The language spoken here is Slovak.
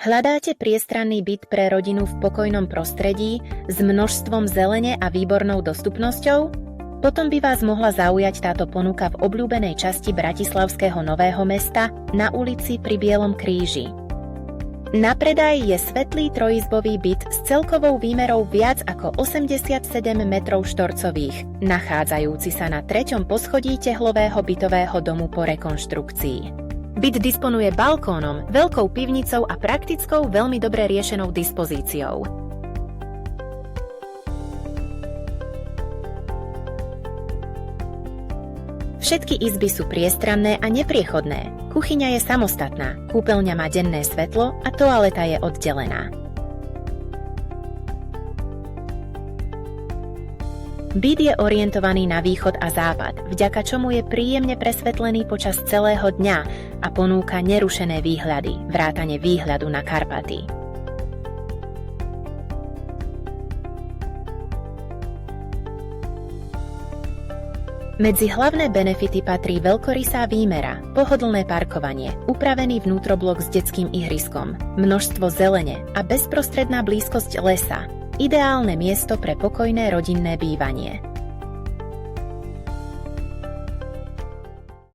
Hľadáte priestranný byt pre rodinu v pokojnom prostredí s množstvom zelene a výbornou dostupnosťou? Potom by vás mohla zaujať táto ponuka v obľúbenej časti bratislavského Nového Mesta na ulici pri Bielom kríži. Na predaj je svetlý trojizbový byt s celkovou výmerou viac ako 87 metrov štvorcových, nachádzajúci sa na 3. poschodí tehlového bytového domu po rekonštrukcii. Byt disponuje balkónom, veľkou pivnicou a praktickou, veľmi dobre riešenou dispozíciou. Všetky izby sú priestranné a nepriechodné. Kuchyňa je samostatná, kúpeľňa má denné svetlo a toaleta je oddelená. Byt je orientovaný na východ a západ, vďaka čomu je príjemne presvetlený počas celého dňa a ponúka nerušené výhľady, vrátane výhľadu na Karpaty. Medzi hlavné benefity patrí veľkorysá výmera, pohodlné parkovanie, upravený vnútroblok s detským ihriskom, množstvo zelene a bezprostredná blízkosť lesa. Ideálne miesto pre pokojné rodinné bývanie.